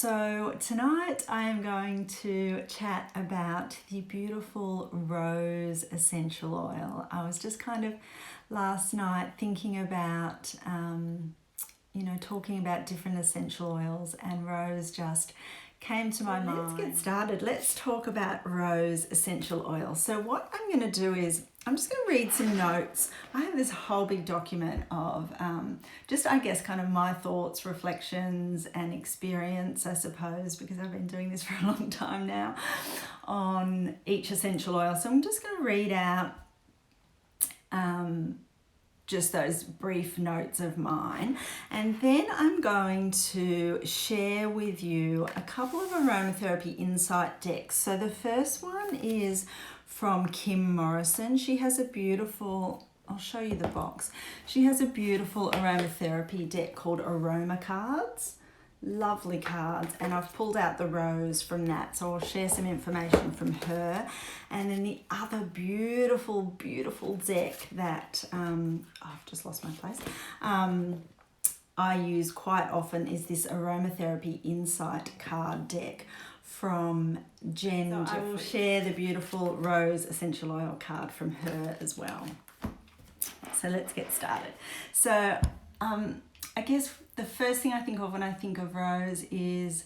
So tonight I am going to chat about the beautiful rose essential oil. I was just kind of last night thinking about, talking about different essential oils, and rose just came to my mind. Let's get started. Let's talk about rose essential oil. So what I'm going to do is I'm just going to read some notes. I have this whole big document of kind of my thoughts, reflections and experience, I suppose, because I've been doing this for a long time now, on each essential oil. So I'm just going to read out just those brief notes of mine, and then I'm going to share with you a couple of aromatherapy insight decks. So the first one is from Kim Morrison. She has a beautiful, I'll show you the box. She has a beautiful aromatherapy deck called Aroma Cards. Lovely cards, and I've pulled out the rose from that, so I'll share some information from her. And then the other beautiful deck that I've just lost my place, I use quite often is this Aromatherapy Insight card deck from Jen. So I will share the beautiful rose essential oil card from her as well. So let's get started. So I guess the first thing I think of when I think of rose is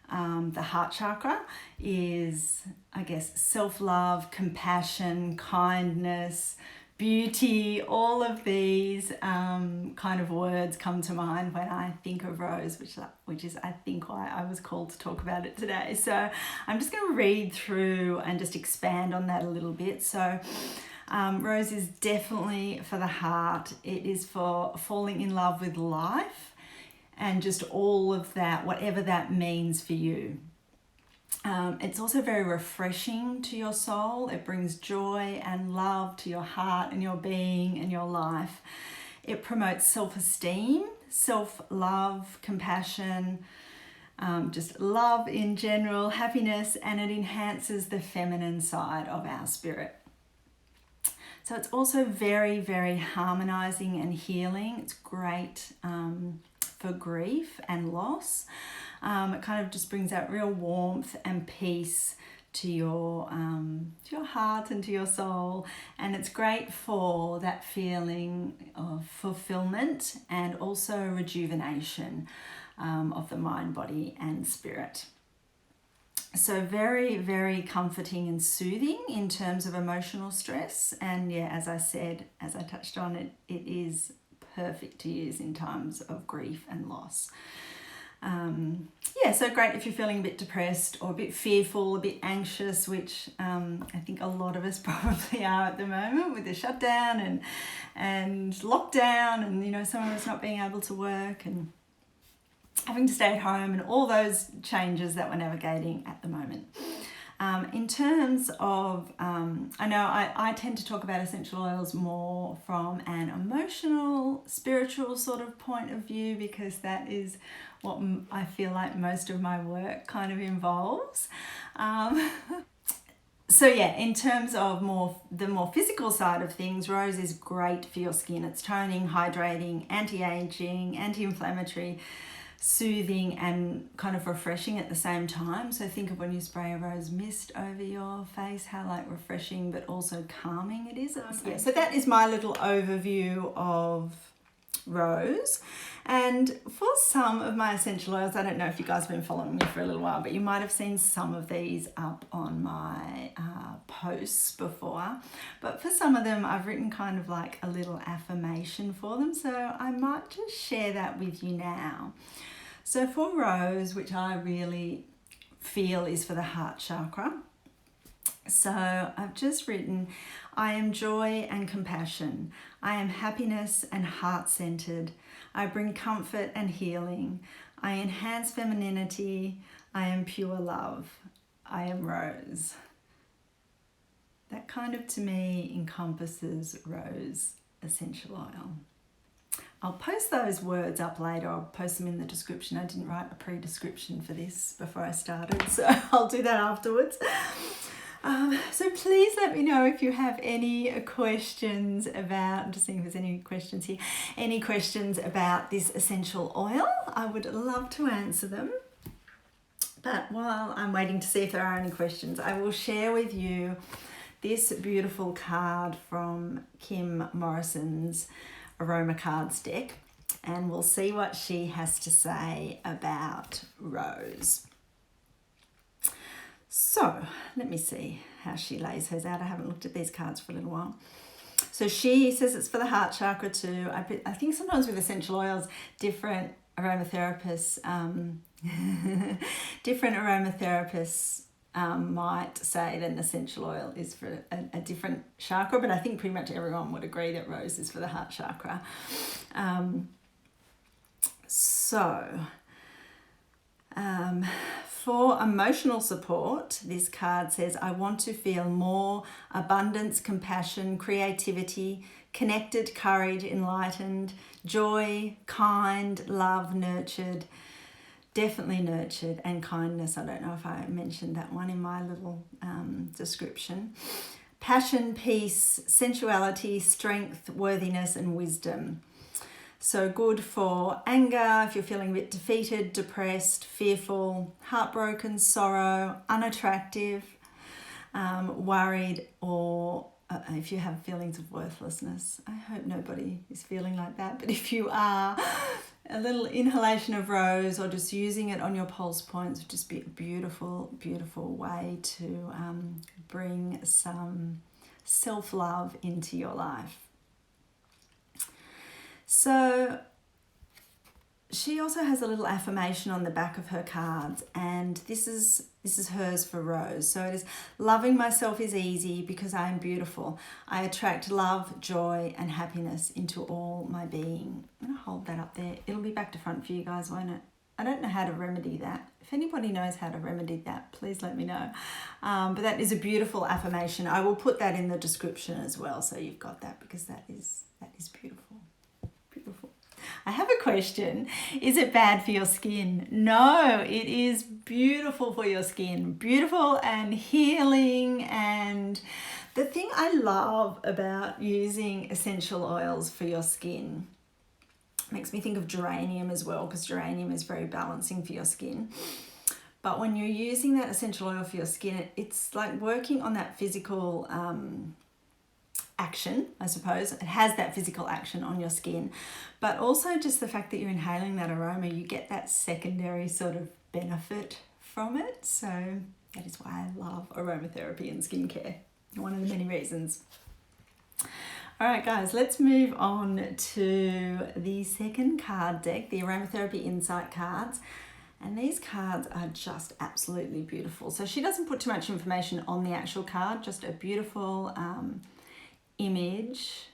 the heart chakra, is, I guess, self-love, compassion, kindness, beauty. All of these kind of words come to mind when I think of rose, which is I think why I was called to talk about it today. So I'm just going to read through and just expand on that a little bit. So rose is definitely for the heart. It is for falling in love with life and just all of that, whatever that means for you. It's also very refreshing to your soul. It brings joy and love to your heart and your being and your life. It promotes self-esteem, self-love, compassion, just love in general, happiness, and it enhances the feminine side of our spirit. So it's also very, very harmonizing and healing. It's great for grief and loss. It kind of just brings out real warmth and peace to your heart and to your soul. And it's great for that feeling of fulfillment and also rejuvenation of the mind, body, and spirit. So very, very comforting and soothing in terms of emotional stress. And yeah, as I said, as I touched on, it is perfect to use in times of grief and loss. So great if you're feeling a bit depressed or a bit fearful, a bit anxious, which I think a lot of us probably are at the moment with the shutdown and lockdown, and some of us not being able to work and having to stay at home and all those changes that we're navigating at the moment. In terms of, I know I tend to talk about essential oils more from an emotional, spiritual sort of point of view, because that is what I feel like most of my work kind of involves. So yeah, in terms of the more physical side of things, rose is great for your skin. It's toning, hydrating, anti-aging, anti-inflammatory, soothing and kind of refreshing at the same time. So think of when you spray a rose mist over your face, how like refreshing but also calming it is. So that is my little overview of rose. And for some of my essential oils, I don't know if you guys have been following me for a little while, but you might have seen some of these up on my posts before. But for some of them, I've written kind of like a little affirmation for them. So I might just share that with you now. So for rose, which I really feel is for the heart chakra, so I've just written, I am joy and compassion. I am happiness and heart-centered. I bring comfort and healing. I enhance femininity. I am pure love. I am rose. That kind of, to me, encompasses rose essential oil. I'll post those words up later. I'll post them in the description. I didn't write a pre-description for this before I started, so I'll do that afterwards. So please let me know if you have any questions about, I'm just seeing if there's any questions here, any questions about this essential oil. I would love to answer them. But while I'm waiting to see if there are any questions, I will share with you this beautiful card from Kim Morrison's Aroma Cards deck, and we'll see what she has to say about Rose. So let me see how she lays hers out. I haven't looked at these cards for a little while. So she says it's for the heart chakra too. I think sometimes with essential oils, different aromatherapists might say that an essential oil is for a different chakra, but I think pretty much everyone would agree that rose is for the heart chakra. For emotional support, this card says, I want to feel more abundance, compassion, creativity, connected, courage, enlightened, joy, kind, love, nurtured, definitely nurtured, and kindness. I don't know if I mentioned that one in my little description. Passion, peace, sensuality, strength, worthiness, and wisdom. So good for anger, if you're feeling a bit defeated, depressed, fearful, heartbroken, sorrow, unattractive, worried, or if you have feelings of worthlessness. I hope nobody is feeling like that, but if you are, a little inhalation of rose or just using it on your pulse points would just be a beautiful, beautiful way to bring some self-love into your life. So she also has a little affirmation on the back of her cards, and this is hers for Rose. So it is, loving myself is easy because I am beautiful. I attract love, joy, and happiness into all my being. I'm going to hold that up there. It'll be back to front for you guys, won't it? I don't know how to remedy that. If anybody knows how to remedy that, please let me know. But that is a beautiful affirmation. I will put that in the description as well, so you've got that, because that is beautiful. Beautiful. I have a question. Is it bad for your skin? No, it is beautiful for your skin. Beautiful and healing. And the thing I love about using essential oils for your skin, makes me think of geranium as well, because geranium is very balancing for your skin. But when you're using that essential oil for your skin, it's like working on that physical action, I suppose. It has that physical action on your skin, but also just the fact that you're inhaling that aroma, you get that secondary sort of benefit from it. So that is why I love aromatherapy and skincare. One of the many reasons. All right, guys, let's move on to the second card deck, the Aromatherapy Insight cards. And these cards are just absolutely beautiful. So she doesn't put too much information on the actual card, just a beautiful image.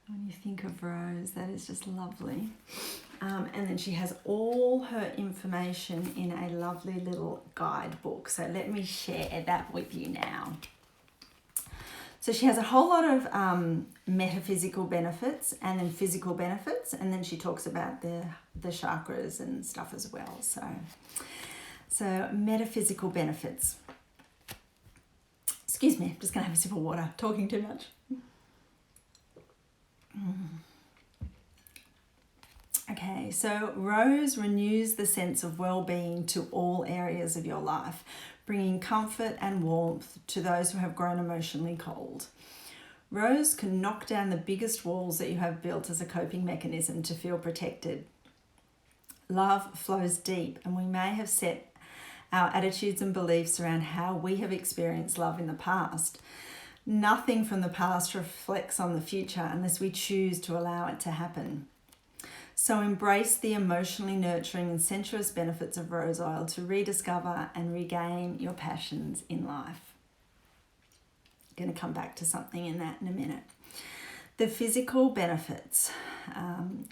When you think of Rose, that is just lovely. And then she has all her information in a lovely little guidebook. So let me share that with you now. So she has a whole lot of metaphysical benefits and then physical benefits, and then she talks about the chakras and stuff as well. So metaphysical benefits. Excuse me, I'm just going to have a sip of water, talking too much. Okay, so Rose renews the sense of well-being to all areas of your life, bringing comfort and warmth to those who have grown emotionally cold. Rose can knock down the biggest walls that you have built as a coping mechanism to feel protected. Love flows deep, and we may have set our attitudes and beliefs around how we have experienced love in the past. Nothing from the past reflects on the future unless we choose to allow it to happen. So embrace the emotionally nurturing and sensuous benefits of rose oil to rediscover and regain your passions in life. I'm going to come back to something in that in a minute. The physical benefits.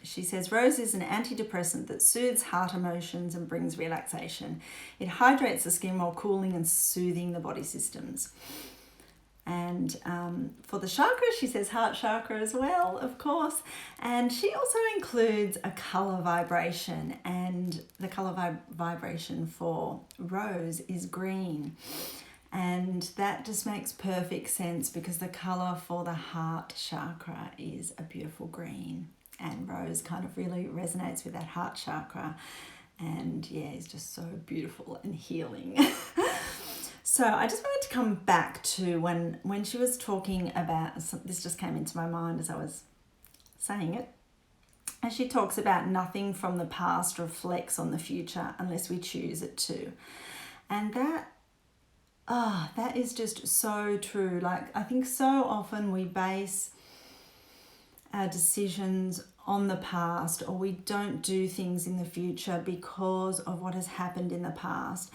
She says, Rose is an antidepressant that soothes heart emotions and brings relaxation. It hydrates the skin while cooling and soothing the body systems. And for the chakra, she says heart chakra as well, of course. And she also includes a colour vibration. And the colour vibration for Rose is green. And that just makes perfect sense because the colour for the heart chakra is a beautiful green. And Rose kind of really resonates with that heart chakra. And yeah, he's just so beautiful and healing. So I just wanted to come back to when she was talking about, this just came into my mind as I was saying it. And she talks about nothing from the past reflects on the future unless we choose it to. And that is just so true. Like, I think so often we base our decisions on the past, or we don't do things in the future because of what has happened in the past.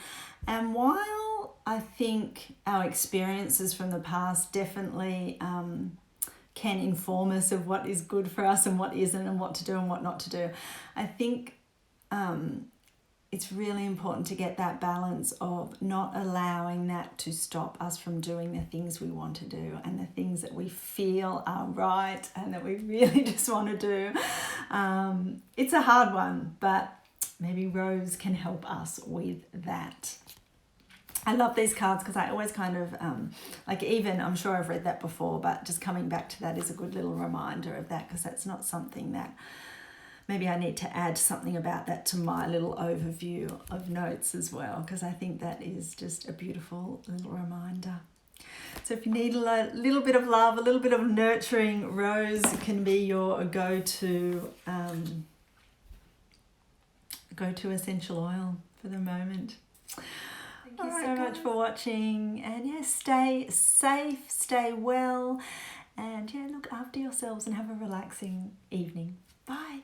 And while I think our experiences from the past definitely can inform us of what is good for us and what isn't, and what to do and what not to do, I think it's really important to get that balance of not allowing that to stop us from doing the things we want to do and the things that we feel are right and that we really just want to do. It's a hard one, but maybe Rose can help us with that. I love these cards because I always kind of, even, I'm sure I've read that before, but just coming back to that is a good little reminder of that, because that's not something that, maybe I need to add something about that to my little overview of notes as well, because I think that is just a beautiful little reminder. So if you need a little bit of love, a little bit of nurturing, Rose can be your go-to essential oil for the moment. Thank you so much for watching, and yeah, stay safe, stay well, and yeah, look after yourselves and have a relaxing evening. Bye.